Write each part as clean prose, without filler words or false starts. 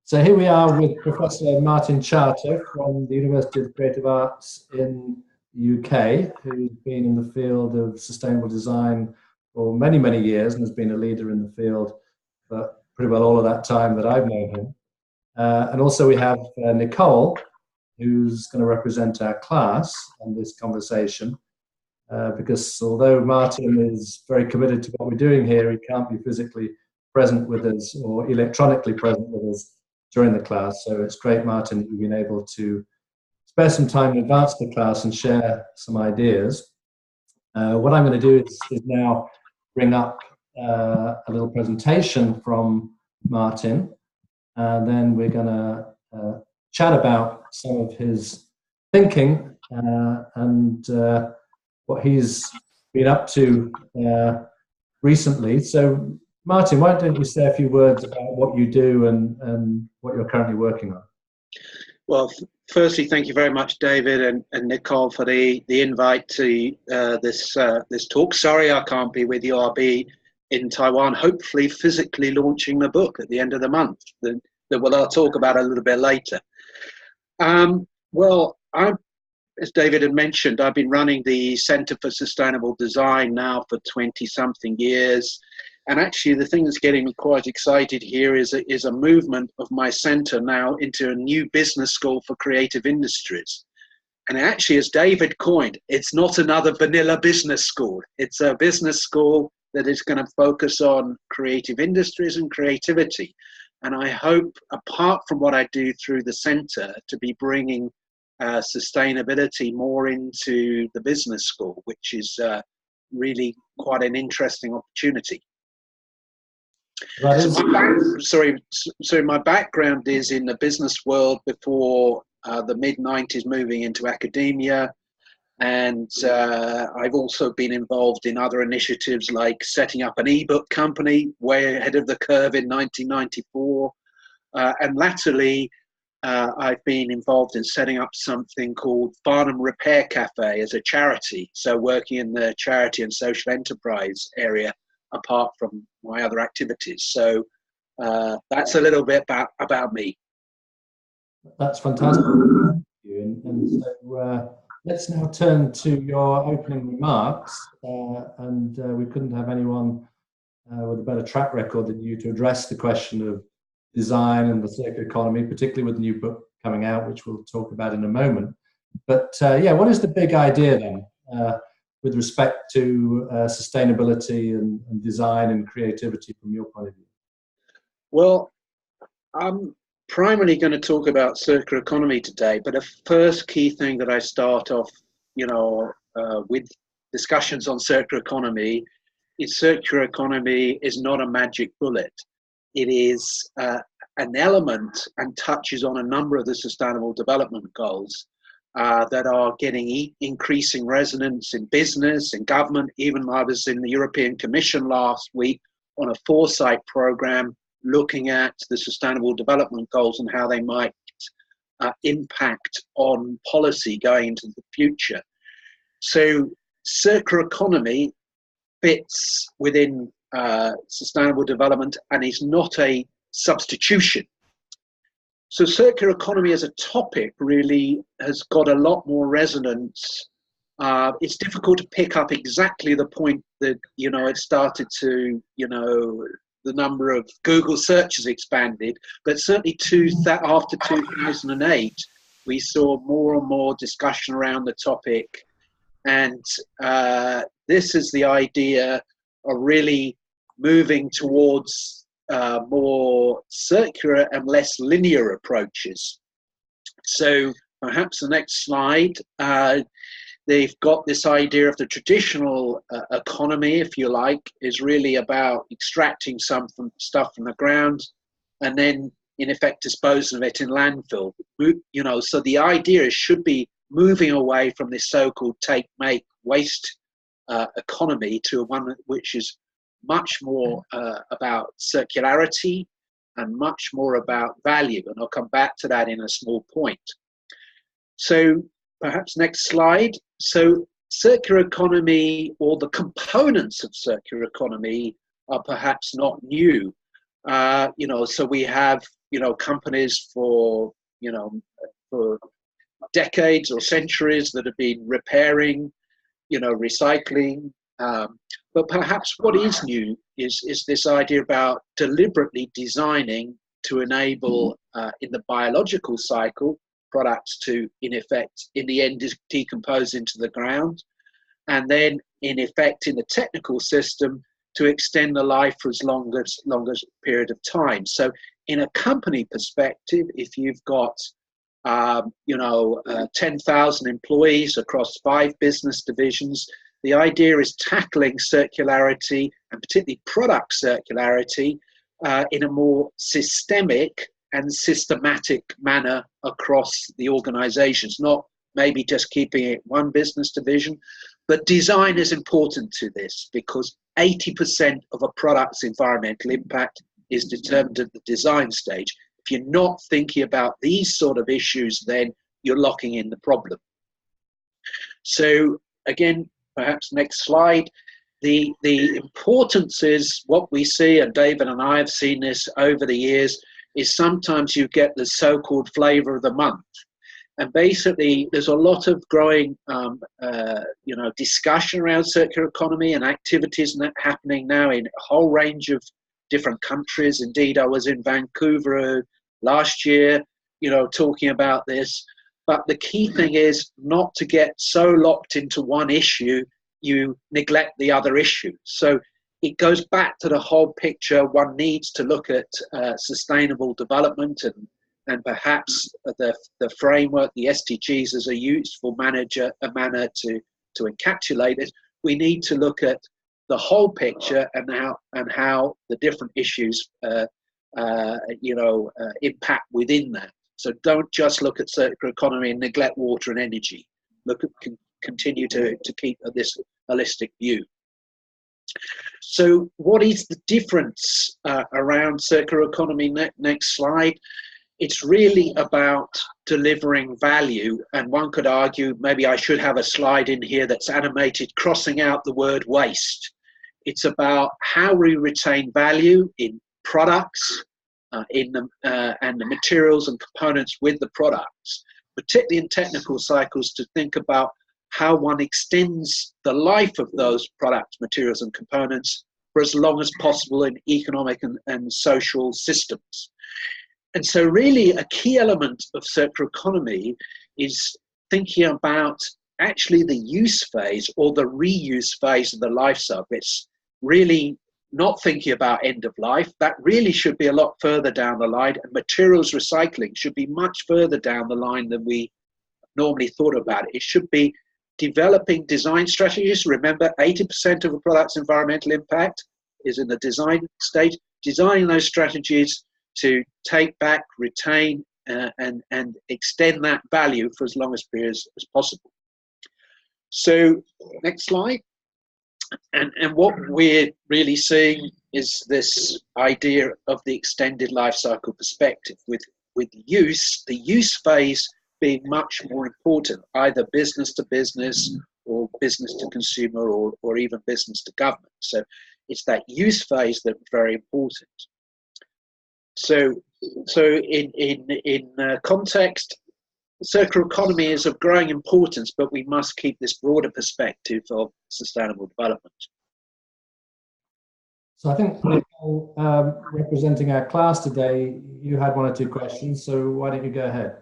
So here we are with Professor Martin Charter from the University of Creative Arts in the UK, who's been in the field of sustainable design for many, many years and has been a leader in the field for pretty well all of that time that I've known him. And also we have Nicole, who's going to represent our class in this conversation, because although Martin is very committed to what we're doing here, he can't be physically present with us or electronically present with us during the class. So it's great, Martin, that you've been able to spare some time in advance of the class and share some ideas. What I'm going to do is now bring up a little presentation from Martin, and then we're going to chat about some of his thinking and what he's been up to recently. So Martin, why don't you say a few words about what you do and what you're currently working on? Well, firstly, thank you very much, David and Nicole, for the invite to this talk. Sorry I can't be with you. I'll be in Taiwan, hopefully physically launching the book at the end of the month that I'll talk about a little bit later. Well, as David had mentioned, I've been running the Center for Sustainable Design now for 20-something years. And actually, the thing that's getting me quite excited here is a movement of my center now into a new business school for creative industries. And actually, as David coined, it's not another vanilla business school. It's a business school that is going to focus on creative industries and creativity. And I hope, apart from what I do through the center, to be bringing sustainability more into the business school, which is really quite an interesting opportunity. So my background is in the business world before the mid-90s, moving into academia, and I've also been involved in other initiatives like setting up an ebook company way ahead of the curve in 1994, and latterly I've been involved in setting up something called Farnham Repair Cafe as a charity, so working in the charity and social enterprise area apart from my other activities. So that's a little bit about me. That's fantastic. And so let's now turn to your opening remarks. And we couldn't have anyone with a better track record than you to address the question of design and the circular economy, particularly with the new book coming out, which we'll talk about in a moment. But yeah, what is the big idea then with respect to sustainability and design and creativity from your point of view? Well, I'm primarily going to talk about circular economy today, but the first key thing that I start off, with discussions on circular economy is circular economy is not a magic bullet. It is an element and touches on a number of the sustainable development goals that are getting increasing resonance in business and government. Even I was in the European Commission last week on a foresight program looking at the sustainable development goals and how they might impact on policy going into the future. So circular economy fits within sustainable development and is not a substitution. So circular economy as a topic really has got a lot more resonance. It's difficult to pick up exactly the point that, it started to, the number of Google searches expanded, but certainly after 2008, we saw more and more discussion around the topic. And this is the idea of really moving towards more circular and less linear approaches. So perhaps the next slide, they've got this idea of the traditional economy, if you like, is really about extracting some stuff from the ground and then in effect disposing of it in landfill. So the idea should be moving away from this so-called take, make, waste economy to one which is much more about circularity and much more about value. And I'll come back to that in a small point. So perhaps next slide. So circular economy, or the components of circular economy, are perhaps not new. So we have companies for decades or centuries that have been repairing, recycling. But perhaps what is new is this idea about deliberately designing to enable, in the biological cycle, products to, in effect, in the end, decompose into the ground, and then, in effect, in the technical system, to extend the life for as long as period of time. So, in a company perspective, if you've got 10,000 employees across 5 business divisions, the idea is tackling circularity, and particularly product circularity, in a more systemic and systematic manner across the organizations, not maybe just keeping it one business division. But design is important to this, because 80% of a product's environmental impact is determined at the design stage. If you're not thinking about these sort of issues, then you're locking in the problem. So again, perhaps next slide. The importance is what we see, and David and I have seen this over the years, is sometimes you get the so-called flavor of the month. And basically, there's a lot of growing, discussion around circular economy and activities happening now in a whole range of different countries. Indeed, I was in Vancouver last year, talking about this. But the key thing is not to get so locked into one issue, you neglect the other issues. So it goes back to the whole picture. One needs to look at sustainable development and perhaps the framework, the SDGs, as a useful manner to encapsulate it. We need to look at the whole picture and how the different issues impact within that. So don't just look at circular economy and neglect water and energy. Continue to keep this holistic view. So what is the difference around circular economy? Next slide. It's really about delivering value, and one could argue maybe I should have a slide in here that's animated crossing out the word waste. It's about how we retain value in products, and the materials and components with the products, particularly in technical cycles, to think about how one extends the life of those products, materials and components for as long as possible in economic and social systems. And so really a key element of circular economy is thinking about actually the use phase or the reuse phase of the life cycle. It's really not thinking about end of life. That really should be a lot further down the line, and materials recycling should be much further down the line than we normally thought about it. It should be developing design strategies. Remember, 80% of a product's environmental impact is in the design stage. Designing those strategies to take back, retain, and extend that value for as long as periods as possible. So, next slide. And what we're really seeing is this idea of the extended life cycle perspective, with the use phase being much more important, either business to business or business to consumer or even business to government. So it's that use phase that's very important. So in context, circular economy is of growing importance, but we must keep this broader perspective of sustainable development. So I think, Nicole, representing our class today, you had 1 or 2 questions, so why don't you go ahead?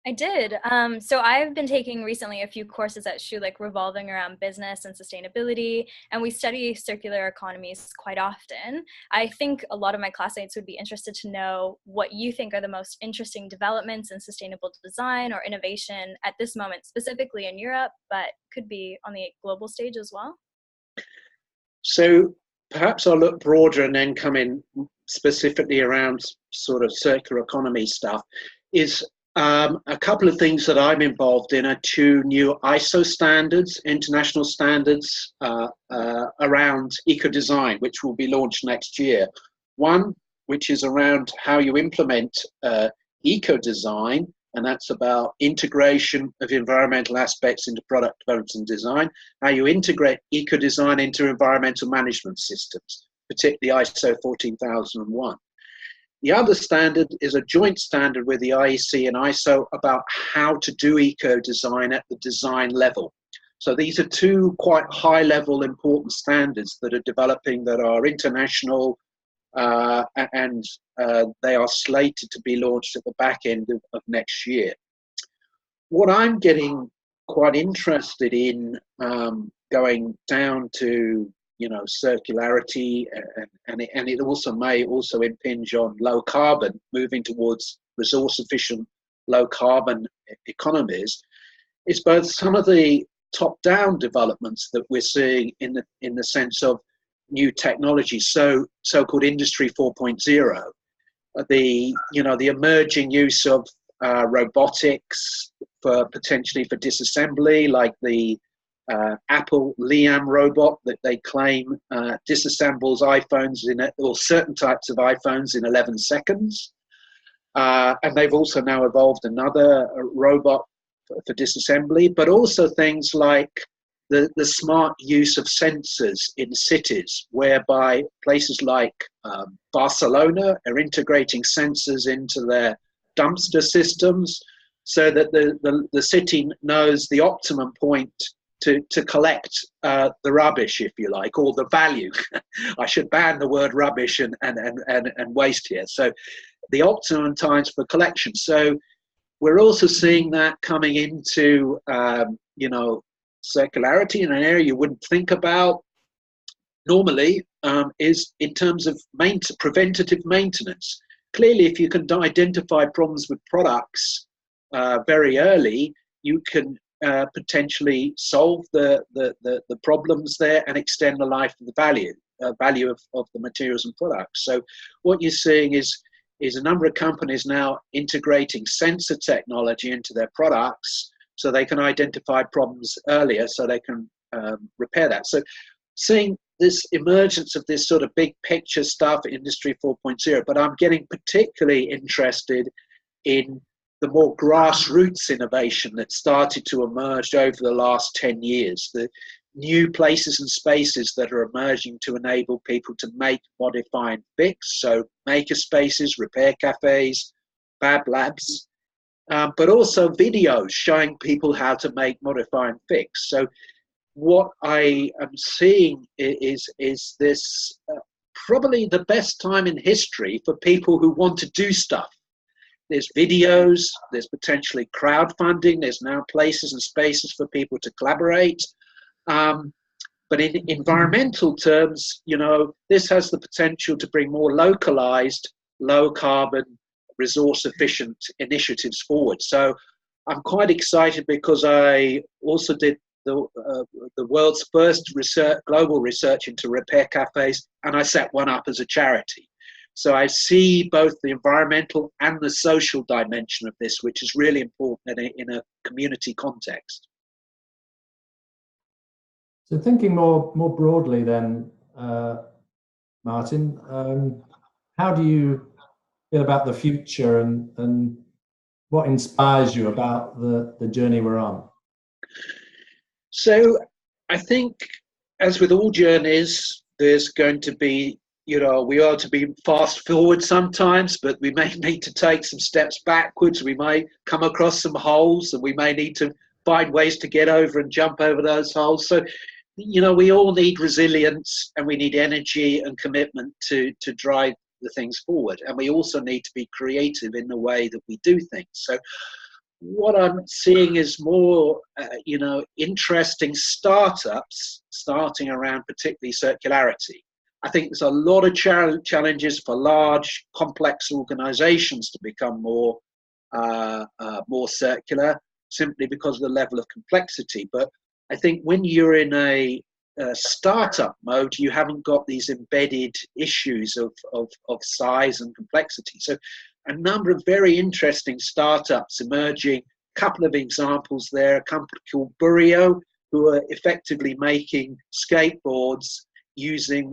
I did. So I've been taking recently a few courses at Schulich revolving around business and sustainability, and we study circular economies quite often. I think a lot of my classmates would be interested to know what you think are the most interesting developments in sustainable design or innovation at this moment, specifically in Europe, but could be on the global stage as well. So perhaps I'll look broader and then come in specifically around sort of circular economy stuff. Is a couple of things that I'm involved in are 2 new ISO standards, international standards around eco-design, which will be launched next year. One, which is around how you implement eco-design, and that's about integration of environmental aspects into product development and design, how you integrate eco-design into environmental management systems, particularly ISO 14001. The other standard is a joint standard with the IEC and ISO about how to do eco-design at the design level. So these are two quite high-level important standards that are developing, that are international, and they are slated to be launched at the back end of next year. What I'm getting quite interested in, going down to, you know, circularity, and it also may also impinge on low carbon, moving towards resource efficient low carbon economies, is both some of the top down developments that we're seeing in the sense of new technology, so-called Industry 4.0, the emerging use of robotics for potentially for disassembly, like the Apple Liam robot that they claim disassembles iPhones or certain types of iPhones in 11 seconds. And they've also now evolved another robot for disassembly, but also things like the smart use of sensors in cities, whereby places like Barcelona are integrating sensors into their dumpster systems so that the city knows the optimum point to collect the rubbish, if you like, or the value. I should ban the word rubbish and waste here. So the optimum times for collection. So we're also seeing that coming into, circularity in an area you wouldn't think about normally, is in terms of preventative maintenance. Clearly, if you can identify problems with products very early, you can potentially solve the problems there and extend the life of the value of the materials and products. So what you're seeing is a number of companies now integrating sensor technology into their products so they can identify problems earlier, so they can repair that. So seeing this emergence of this sort of big picture stuff, Industry 4.0, but I'm getting particularly interested in the more grassroots innovation that started to emerge over the last 10 years, the new places and spaces that are emerging to enable people to make, modify and fix. So maker spaces, repair cafes, fab labs, but also videos showing people how to make, modify and fix. So what I am seeing is this probably the best time in history for people who want to do stuff. There's videos, there's potentially crowdfunding, there's now places and spaces for people to collaborate. But in environmental terms, this has the potential to bring more localized, low carbon, resource efficient initiatives forward. So I'm quite excited because I also did the world's first global research into repair cafes, and I set one up as a charity. So I see both the environmental and the social dimension of this, which is really important in a community context. So thinking more broadly then, Martin, how do you feel about the future and what inspires you about the journey we're on? So I think, as with all journeys, there's going to be, we are to be fast forward sometimes, but we may need to take some steps backwards. We may come across some holes and we may need to find ways to get over and jump over those holes. So, we all need resilience and we need energy and commitment to drive the things forward. And we also need to be creative in the way that we do things. So what I'm seeing is more, interesting startups starting around particularly circularity. I think there's a lot of challenges for large, complex organizations to become more circular, simply because of the level of complexity. But I think when you're in a startup mode, you haven't got these embedded issues of size and complexity. So a number of very interesting startups emerging. A couple of examples there, a company called Burio, who are effectively making skateboards using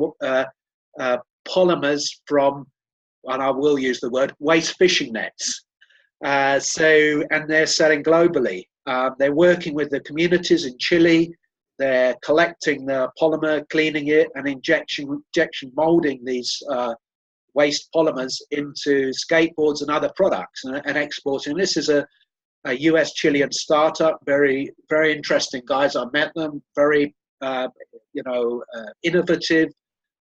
polymers from, and I will use the word, waste fishing nets. And they're selling globally. They're working with the communities in Chile. They're collecting the polymer, cleaning it, and injection molding these waste polymers into skateboards and other products and exporting. This is a US Chilean startup, very, very interesting guys. I met them, very, innovative,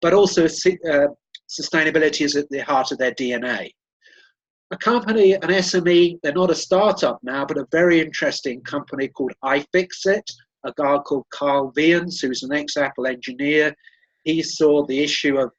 but also sustainability is at the heart of their DNA. A company, an SME, they're not a startup now, but a very interesting company called iFixit, a guy called Carl Vians, who's an ex-Apple engineer. He saw the issue of,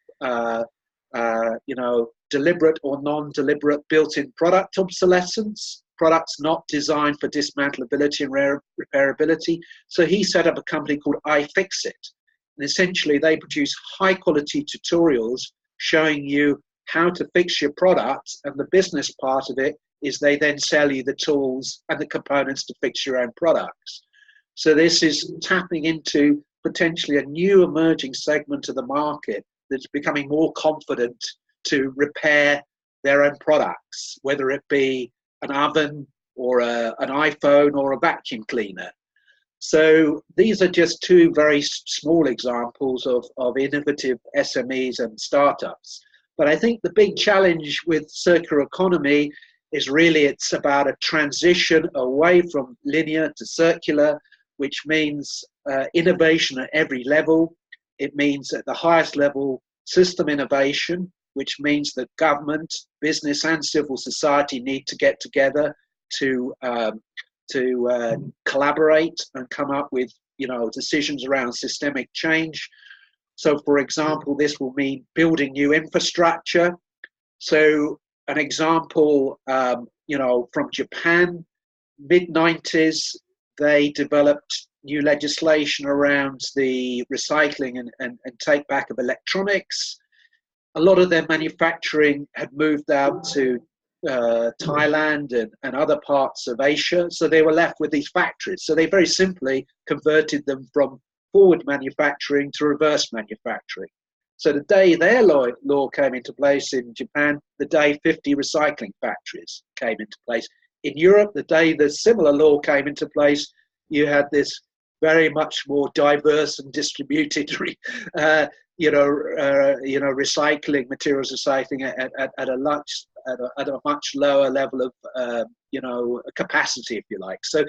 deliberate or non-deliberate built-in product obsolescence, products not designed for dismantleability and repairability. So he set up a company called iFixit. And essentially they produce high-quality tutorials showing you how to fix your products, and the business part of it is they then sell you the tools and the components to fix your own products. So this is tapping into potentially a new emerging segment of the market that's becoming more confident to repair their own products, whether it be an oven or an iPhone or a vacuum cleaner. So these are just two very small examples of innovative SMEs and startups. But I think the big challenge with circular economy is really it's about a transition away from linear to circular, which means innovation at every level. It means at the highest level, system innovation, which means that government, business and civil society need to get together to collaborate and come up with decisions around systemic change. So, for example, this will mean building new infrastructure. So, an example, from Japan, mid-90s, they developed new legislation around the recycling and take back of electronics. A lot of their manufacturing had moved out to Thailand and other parts of Asia, so they were left with these factories. So they very simply converted them from forward manufacturing to reverse manufacturing. So the day their law came into place in Japan, the day 50 recycling factories came into place. In Europe, the day the similar law came into place, you had this very much more diverse and distributed recycling, materials recycling at a much lower level of capacity, if you like. So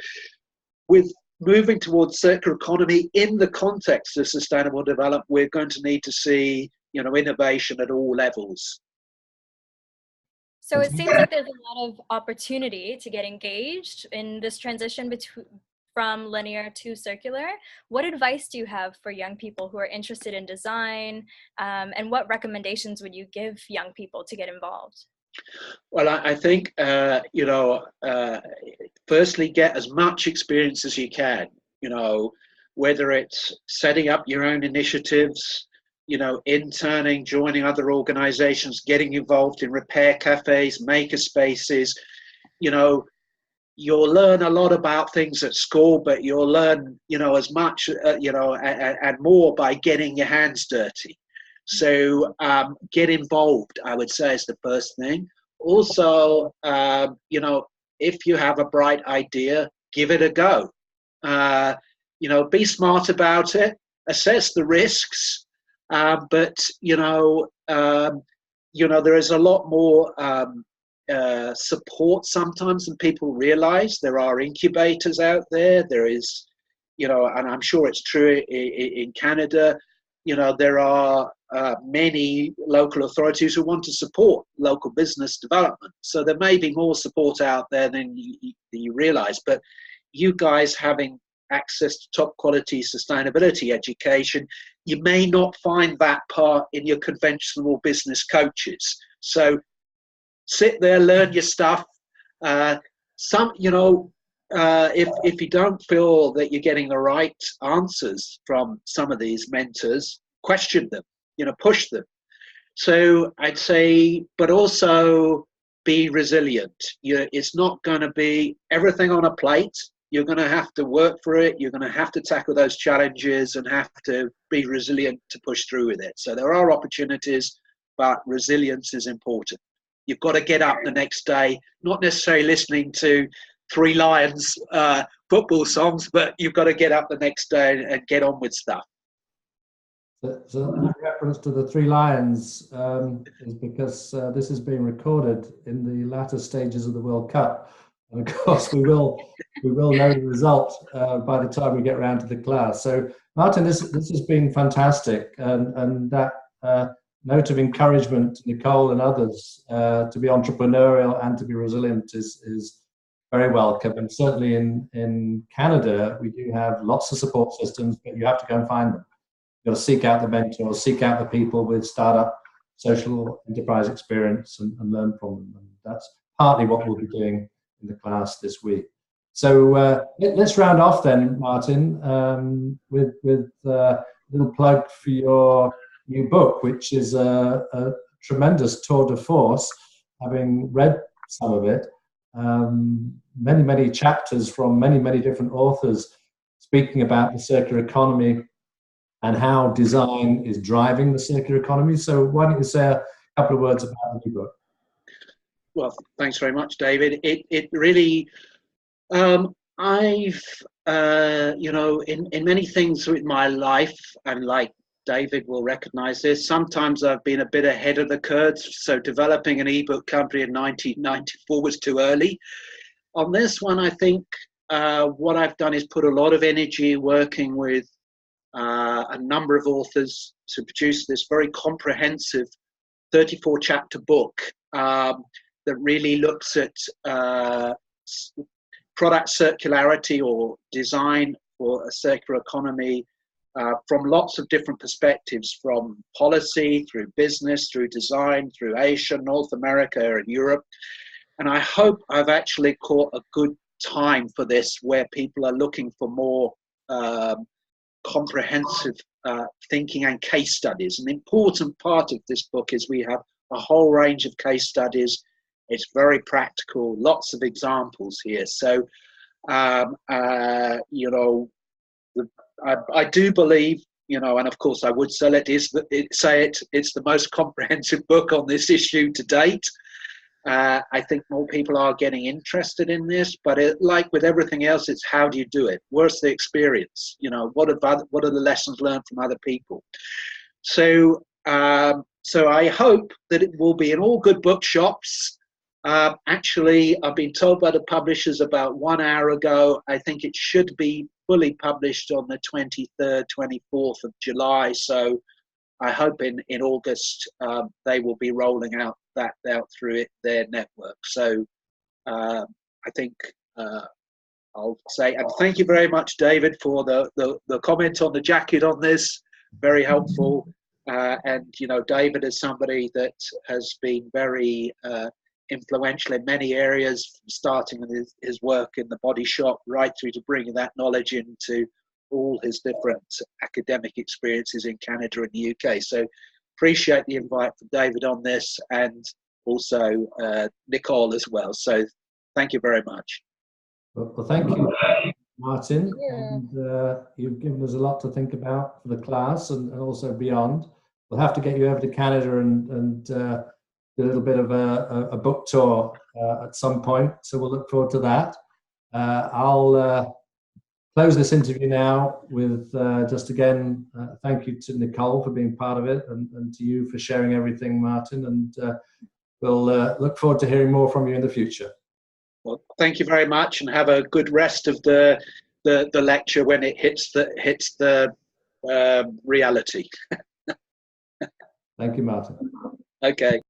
with moving towards circular economy in the context of sustainable development, we're going to need to see innovation at all levels. So it seems like there's a lot of opportunity to get engaged in this transition from linear to circular. What advice do you have for young people who are interested in design, and what recommendations would you give young people to get involved? Well, I think, firstly, get as much experience as you can, whether it's setting up your own initiatives, interning, joining other organizations, getting involved in repair cafes, maker spaces. You'll learn a lot about things at school, but you'll learn, as much, and more by getting your hands dirty. So get involved, I would say, is the first thing. Also, if you have a bright idea, give it a go. Be smart about it, assess the risks, but there is a lot more support sometimes than people realize. There are incubators out there. There is, and I'm sure it's true in Canada. There are many local authorities who want to support local business development. So there may be more support out there than you realize. But you guys having access to top quality sustainability education, you may not find that part in your conventional business coaches. So sit there, learn your stuff. If you don't feel that you're getting the right answers from some of these mentors, question them, push them. So I'd say, but also be resilient. It's not going to be everything on a plate. You're going to have to work for it. You're going to have to tackle those challenges and have to be resilient to push through with it. So there are opportunities, but resilience is important. You've got to get up the next day, not necessarily listening to Three Lions football songs, but you've got to get up the next day and get on with stuff. So that reference to the three lions is because this is being recorded in the latter stages of the World Cup, and of course we will know the result by the time we get around to the class. So Martin, this has been fantastic, and that note of encouragement to Nicole and others to be entrepreneurial and to be resilient is very welcome. And certainly in Canada, we do have lots of support systems, but you have to go and find them. You've got to seek out the mentors, seek out the people with startup social enterprise experience and learn from them. And that's partly what we'll be doing in the class this week. So let's round off then, Martin, with a little plug for your new book, which is a tremendous tour de force, having read some of it. Many chapters from many different authors speaking about the circular economy and how design is driving the circular economy. So why don't you say a couple of words about the new book? Well, thanks very much, David. It really, I've, in many things with my life, and like David will recognize this, sometimes I've been a bit ahead of the curve. So developing an ebook company in 1994 was too early. On this one, I think what I've done is put a lot of energy working with a number of authors to produce this very comprehensive 34-chapter book that really looks at product circularity or design for a circular economy from lots of different perspectives, from policy, through business, through design, through Asia, North America, and Europe. And I hope I've actually caught a good time for this, where people are looking for more comprehensive thinking and case studies. An important part of this book is we have a whole range of case studies. It's very practical, lots of examples here. So, I do believe, and of course I would say it's the most comprehensive book on this issue to date. I think more people are getting interested in this, but like with everything else, it's how do you do it? What's the experience? What are the lessons learned from other people? So I hope that it will be in all good bookshops. Actually, I've been told by the publishers about 1 hour ago, I think it should be fully published on the 23rd, 24th of July. So I hope in August they will be rolling out through their network. So I think I'll say, and thank you very much, David, for the comment on the jacket on this. Very helpful. And David is somebody that has been very influential in many areas, starting with his work in the Body Shop right through to bringing that knowledge into all his different academic experiences in Canada and the UK. So appreciate the invite from David on this, and also Nicole as well. So thank you very much. Well, thank you, Martin. And you've given us a lot to think about for the class and also beyond. We'll have to get you over to Canada and do a little bit of a book tour at some point. So we'll look forward to that. I'll close this interview now with just again, thank you to Nicole for being part of it, and to you for sharing everything, Martin. And we'll look forward to hearing more from you in the future. Well, thank you very much, and have a good rest of the lecture when it hits the reality. Thank you, Martin. Okay.